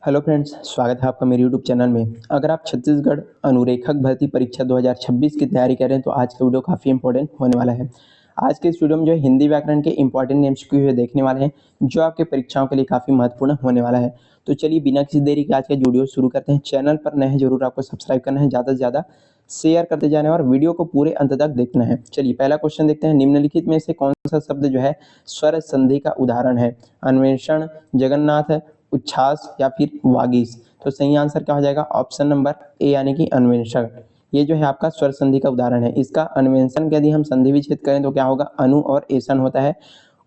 Hello friends, स्वागत है आपका मेरे यूट्यूब चैनल में। अगर आप छत्तीसगढ़ अनुरेखक भर्ती परीक्षा 2026 की तैयारी कर रहे हैं तो आज का वीडियो काफ़ी इंपॉर्टेंट होने वाला है। आज के इस वीडियो में जो है हिंदी व्याकरण के इंपॉर्टेंट एमसीक्यू देखने वाले हैं जो आपके परीक्षाओं के लिए काफ़ी महत्वपूर्ण होने वाला है। तो चलिए बिना किसी देरी के आज का वीडियो शुरू करते हैं। चैनल पर नए हैं जरूर आपको सब्सक्राइब करना है, ज़्यादा से ज़्यादा शेयर करते जाना है और वीडियो को पूरे अंत तक देखना है। चलिए पहला क्वेश्चन देखते हैं। निम्नलिखित में से कौन सा शब्द जो है स्वर संधि का उदाहरण है? अन्वेषण, जगन्नाथ, उच्छ्वास या फिर वागीश। तो सही आंसर क्या हो जाएगा? ऑप्शन नंबर ए यानी कि अन्वेषण। ये जो है आपका स्वर संधि का उदाहरण है। इसका अन्वेषण यदि हम संधि विच्छेद करें तो क्या होगा? अनु और एसन होता है।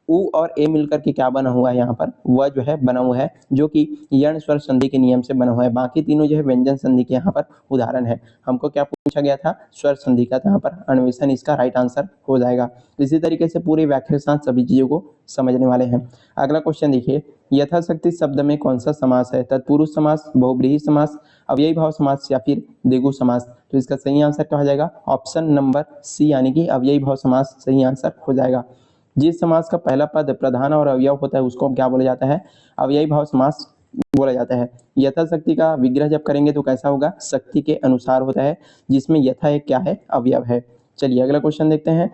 उ और ए मिलकर के क्या बना हुआ है यहाँ पर? वह जो है बना हुआ है जो कि यण स्वर संधि के नियम से बना हुआ है। बाकी तीनों जो है व्यंजन संधि के यहाँ पर उदाहरण है। हमको क्या पूछा गया था? स्वर संधि का। तो यहाँ पर अन्वेषण इसका राइट आंसर हो जाएगा। इसी तरीके से पूरे वाक्य के साथ सभी चीजों को समझने वाले हैं। अगला क्वेश्चन देखिए, यथाशक्ति शब्द में कौन सा समास है? तत्पुरुष समास, बहुब्रीहि समास, अव्ययी भाव समास या फिर द्विगु समास। तो इसका सही आंसर क्या हो जाएगा? ऑप्शन नंबर सी यानी कि अव्ययी भाव समास सही आंसर हो जाएगा। जिस समास का पहला पद प्रधान और अवयव होता है उसको क्या बोला जाता है? अव्ययी भाव समास बोला जाता है। यथाशक्ति का विग्रह जब करेंगे तो कैसा होगा? शक्ति के अनुसार होता है, जिसमें यथा एक क्या है? अवयव है। चलिए अगला क्वेश्चन देखते हैं।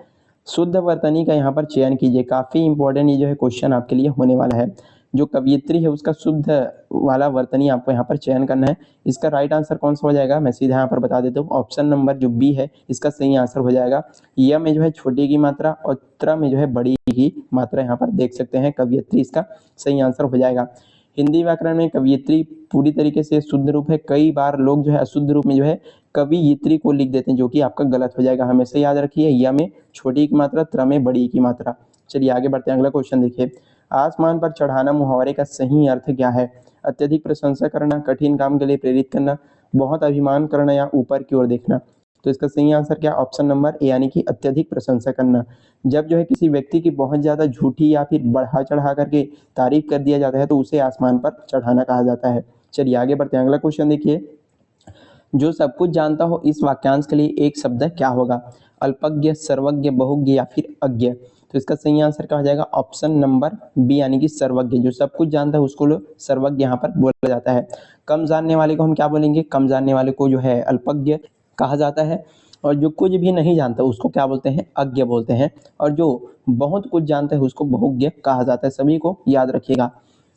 शुद्ध वर्तनी का यहाँ पर चयन कीजिए। काफी इंपॉर्टेंट ये जो है क्वेश्चन आपके लिए होने वाला है। जो कवियत्री है उसका शुद्ध वाला वर्तनी आपको यहाँ पर चयन करना है। इसका राइट आंसर कौन सा हो जाएगा? मैं सीधा यहाँ पर बता देता हूँ। ऑप्शन नंबर जो बी है इसका सही आंसर हो जाएगा। य में जो है छोटी की मात्रा और त्र में जो है बड़ी की मात्रा यहाँ पर देख सकते हैं। कवियत्री इसका सही आंसर हो जाएगा। हिंदी व्याकरण में कवियत्री पूरी तरीके से शुद्ध रूप है। कई बार लोग जो है अशुद्ध रूप में जो है कवियत्री को लिख देते हैं, जो कि आपका गलत हो जाएगा। हमेशा याद रखिए, य में छोटी की मात्रा, त्र में बड़ी की मात्रा। चलिए आगे बढ़ते हैं। अगला क्वेश्चन देखिए, आसमान पर चढ़ाना मुहावरे का सही अर्थ क्या है? अत्यधिक प्रशंसा करना, कठिन काम के लिए प्रेरित करना, बहुत अभिमान करना या ऊपर की ओर देखना। तो इसका सही आंसर क्या? ऑप्शन नंबर ए यानी कि अत्यधिक प्रशंसा करना। जब जो है किसी व्यक्ति की बहुत ज्यादा झूठी या फिर बढ़ा चढ़ा करके तारीफ कर दिया जाता है तो उसे आसमान पर चढ़ाना कहा जाता है। चलिए आगे बढ़ते हैं। अगला क्वेश्चन देखिए, जो सब कुछ जानता हो इस वाक्यांश के लिए एक शब्द क्या होगा? अल्पज्ञ, सर्वज्ञ, बहुज्ञ या फिर अज्ञ। तो इसका सही आंसर क्या हो जाएगा? ऑप्शन नंबर बी यानी कि सर्वज्ञ। जो सब कुछ जानता है उसको सर्वज्ञ यहाँ पर बोला जाता है। कम जानने वाले को हम क्या बोलेंगे? कम जानने वाले को जो है अल्पज्ञ कहा जाता है। और जो कुछ भी नहीं जानता उसको क्या बोलते हैं? अज्ञ बोलते हैं। और जो बहुत कुछ जानता है उसको बहुज्ञ कहा जाता है। सभी को याद रखिएगा।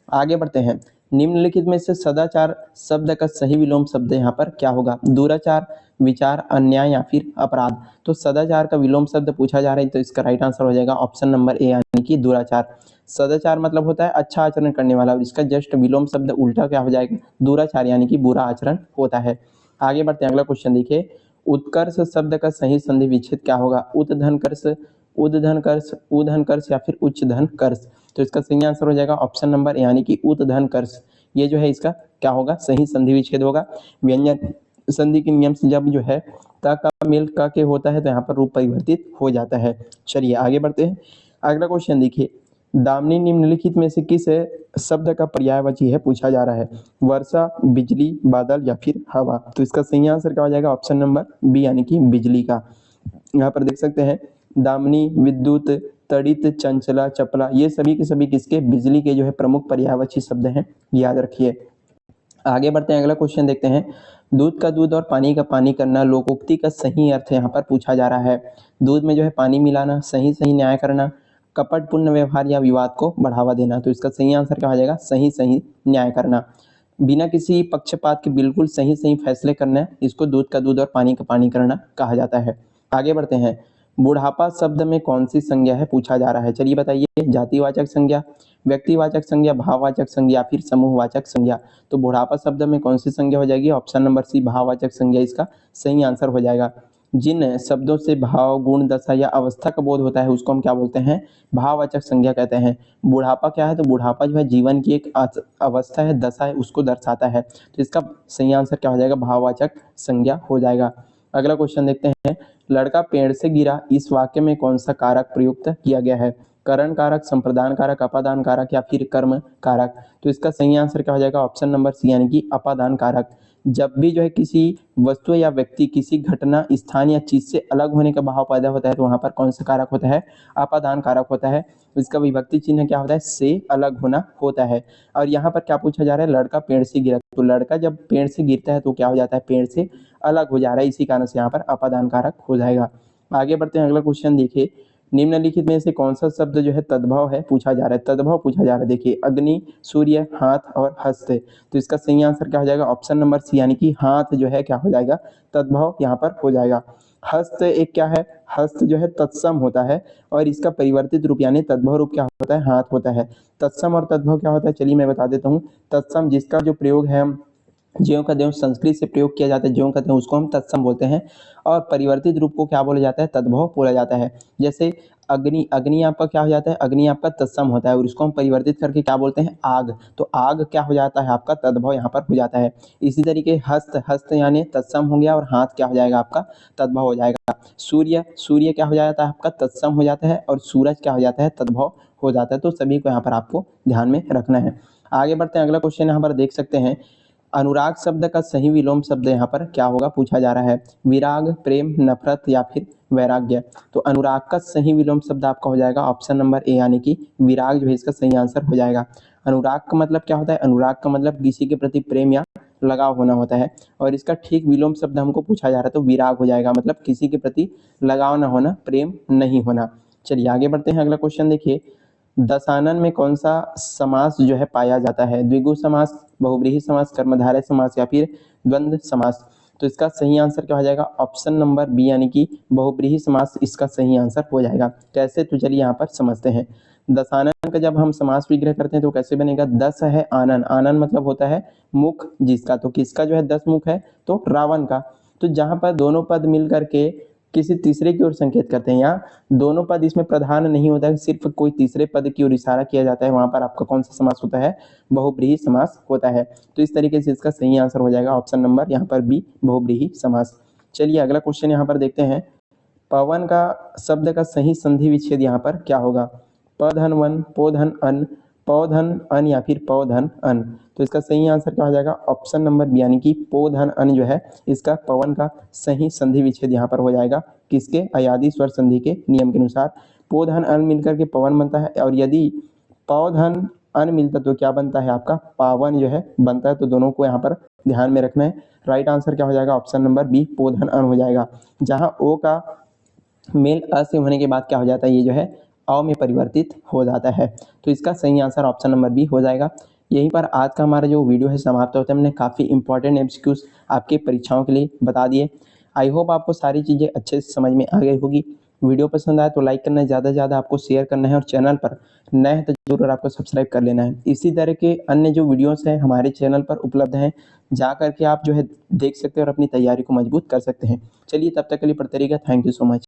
आगे बढ़ते हैं। निम्नलिखित में से सदाचार शब्द का सही विलोम शब्द यहाँ पर क्या होगा? दुराचार, विचार, अन्याय या फिर अपराध। तो सदाचार का विलोम शब्द पूछा जा रहा है तो इसका राइट आंसर हो जाएगा ऑप्शन नंबर ए यानी कि दुराचार। सदाचार मतलब होता है अच्छा आचरण करने वाला, और इसका जस्ट विलोम शब्द उल्टा क्या हो जाएगा? दुराचार यानी कि बुरा आचरण होता है। आगे बढ़ते हैं। अगला क्वेश्चन देखिए, उत्कर्ष शब्द का सही संधि विच्छेद क्या होगा? उद्धन कर्ष, उद्धन कर्ष, उद्धन कर्ष या फिर उच्च धन कर्ष। तो इसका सही आंसर हो जाएगा ऑप्शन नंबर यानी कि उद्धन कर्ष। ये जो है इसका क्या होगा? सही संधि विच्छेद होगा। व्यंजन संधि के नियम से जब जो है त का मेल क के होता है तो यहाँ पर रूप परिवर्तित हो जाता है। चलिए आगे बढ़ते हैं। अगला क्वेश्चन देखिए, दामिनी निम्नलिखित में से किस शब्द का पर्यायवाची है पूछा जा रहा है? वर्षा, बिजली, बादल या फिर हवा। तो इसका सही आंसर क्या हो जाएगा? ऑप्शन नंबर बी यानी कि बिजली का। यहाँ पर देख सकते हैं दामिनी, विद्युत, तड़ित, चंचला, चपला, ये सभी के सभी किसके? बिजली के जो है प्रमुख पर्यायवाची शब्द हैं, याद रखिए। आगे बढ़ते हैं। अगला क्वेश्चन देखते हैं। दूध का दूध और पानी का पानी करना लोकोक्ति का सही अर्थ यहाँ पर पूछा जा रहा है। दूध में जो है पानी मिलाना, सही सही न्याय करना, कपटपूर्ण व्यवहार या विवाद को बढ़ावा देना। तो इसका सही आंसर क्या हो जाएगा? सही सही न्याय करना। बिना किसी पक्षपात के बिल्कुल सही सही फैसले करना, इसको दूध का दूध और पानी का पानी करना कहा जाता है। आगे बढ़ते हैं। बुढ़ापा शब्द में कौन सी संज्ञा है पूछा जा रहा है? चलिए बताइए, जातिवाचक संज्ञा, व्यक्तिवाचक संज्ञा, भाववाचक संज्ञा, फिर समूहवाचक संज्ञा। तो बुढ़ापा शब्द में कौन सी संज्ञा हो जाएगी? ऑप्शन नंबर सी भाववाचक संज्ञा इसका सही आंसर हो जाएगा। जिन शब्दों से भाव, गुण, दशा या अवस्था का बोध होता है उसको हम क्या बोलते हैं? भाववाचक संज्ञा कहते हैं। बुढ़ापा क्या है? तो बुढ़ापा जो है जीवन की एक अवस्था है, दशा है, उसको दर्शाता है। तो इसका सही आंसर क्या हो जाएगा? भाववाचक संज्ञा हो जाएगा। अगला क्वेश्चन देखते हैं। लड़का पेड़ से गिरा, इस वाक्य में कौन सा कारक प्रयुक्त किया गया है? करण कारक, संप्रदान कारक, अपादान कारक या फिर कर्म कारक। तो इसका सही आंसर क्या हो जाएगा? ऑप्शन नंबर सी यानी कि अपादान कारक। जब भी जो है किसी वस्तु या व्यक्ति, किसी घटना, स्थान या चीज से अलग होने का भाव पैदा होता है तो वहां पर कौन सा कारक होता है? अपादान कारक होता है। इसका विभक्ति चिन्ह क्या होता है? से अलग होना होता है। और यहाँ पर क्या पूछा जा रहा है? लड़का पेड़ से गिरा, तो लड़का जब पेड़ से गिरता है तो क्या हो जाता है? पेड़ से अलग हो जा रहा है, इसी कारण से यहाँ पर अपादान कारक हो जाएगा। आगे बढ़ते हैं, अगला क्वेश्चन देखिए, निम्नलिखित में से कौन सा शब्द जो है तद्भव है पूछा जा रहा है? तद्भव पूछा जा रहा है। देखिए, अग्नि, सूर्य, हाथ और हस्त। तो इसका सही आंसर क्या हो जाएगा? ऑप्शन नंबर सी, यानी कि हाथ जो है क्या हो जाएगा? तद्भव यहाँ पर हो जाएगा। हस्त एक क्या है? हस्त जो है तत्सम होता है और इसका परिवर्तित रूप यानी तद्भव रूप क्या होता है? हाथ होता है। तत्सम और तद्भव क्या होता है? चलिए मैं बता देता हूँ। तत्सम जिसका जो प्रयोग है हम ज्यों का त्यों संस्कृत से प्रयोग किया जाता है, ज्यों का त्यों, उसको हम तत्सम बोलते हैं। और परिवर्तित रूप को क्या बोला जाता है? तद्भव बोला जाता है। जैसे अग्नि, अग्नि आपका क्या हो जाता है? अग्नि आपका तत्सम होता है और उसको हम परिवर्तित करके क्या बोलते हैं? आग। तो आग क्या हो जाता है? आपका तद्भव यहाँ पर हो जाता है। इसी तरीके हस्त, हस्त यानी तत्सम हो गया और हाथ क्या हो जाएगा? आपका तद्भव हो जाएगा। सूर्य, सूर्य क्या हो जाता है? आपका तत्सम हो जाता है और सूरज क्या हो जाता है? तद्भव हो जाता है। तो सभी को यहाँ पर आपको ध्यान में रखना है। आगे बढ़ते हैं, अगला क्वेश्चन यहाँ पर देख सकते हैं, अनुराग शब्द का सही विलोम शब्द यहाँ पर क्या होगा पूछा जा रहा है? विराग, प्रेम, नफरत या फिर वैराग्य। तो अनुराग का सही विलोम शब्द आपका हो जाएगा ऑप्शन नंबर ए, यानी कि विराग जो है इसका सही आंसर हो जाएगा। अनुराग का मतलब क्या होता है? अनुराग का मतलब किसी के प्रति प्रेम या लगाव होना होता है और इसका ठीक विलोम शब्द हमको पूछा जा रहा है तो विराग हो जाएगा, मतलब किसी के प्रति लगाव ना होना, प्रेम नहीं होना। चलिए आगे बढ़ते हैं, अगला क्वेश्चन देखिए, दशानन में कौन सा समास जो है पाया जाता है? द्विगु समास, बहुव्रीहि समास, कर्मधारय समास या फिर द्वंद्व समास। तो इसका सही आंसर क्या हो जाएगा? ऑप्शन नंबर बी, यानी कि बहुव्रीहि समास इसका सही आंसर हो जाएगा। कैसे? तो चलिए यहाँ पर समझते हैं। दशानन का जब हम समास विग्रह करते हैं तो कैसे बनेगा? दस है आनन, आनन मतलब होता है मुख जिसका, तो किसका जो है 10 मुख है? तो रावण का। तो जहां पर दोनों पद मिल करके किसी तीसरे की ओर संकेत करते हैं, या दोनों पद इसमें प्रधान नहीं होता है, सिर्फ कोई तीसरे पद की ओर इशारा किया जाता है, वहां पर आपका कौन सा समास होता है? बहुव्रीहि समास होता है। तो इस तरीके से इसका सही आंसर हो जाएगा ऑप्शन नंबर यहाँ पर बी, बहुव्रीहि समास। चलिए अगला क्वेश्चन यहाँ पर देखते हैं, पवन का शब्द का सही संधि विच्छेद यहाँ पर क्या होगा? पधन वन, पोधन अन, पौधन अन या फिर पौधन अन। तो इसका सही आंसर क्या हो जाएगा? ऑप्शन नंबर बी, यानी कि पोधन अन जो है इसका पवन का सही संधि विच्छेद यहाँ पर हो जाएगा। किसके? अयादी स्वर संधि के नियम के अनुसार पोधन अन मिलकर के पवन बनता है और यदि पौधन अन मिलता तो क्या बनता है? आपका पावन जो है बनता है। तो दोनों को यहाँ पर ध्यान में रखना है। राइट आंसर क्या हो जाएगा? ऑप्शन नंबर बी, पोधन अन हो जाएगा। जहाँ ओ का मेल अ से होने के बाद क्या हो जाता है? ये जो है अ में परिवर्तित हो जाता है। तो इसका सही आंसर ऑप्शन नंबर बी हो जाएगा। यहीं पर आज का हमारा जो वीडियो है समाप्त होता है। हमने काफ़ी इंपॉर्टेंट एमसीक्यूज आपके परीक्षाओं के लिए बता दिए। आई होप आपको सारी चीज़ें अच्छे से समझ में आ गई होगी। वीडियो पसंद आए तो लाइक करना है, ज़्यादा से ज़्यादा आपको शेयर करना है और चैनल पर नए हैं तो जरूर आपको सब्सक्राइब कर लेना है। इसी तरह के अन्य जो वीडियोस हैं हमारे चैनल पर उपलब्ध हैं, जा करके आप जो है देख सकते हैं और अपनी तैयारी को मजबूत कर सकते हैं। चलिए तब तक के लिए पढ़ते रहिएगा। Thank you so much.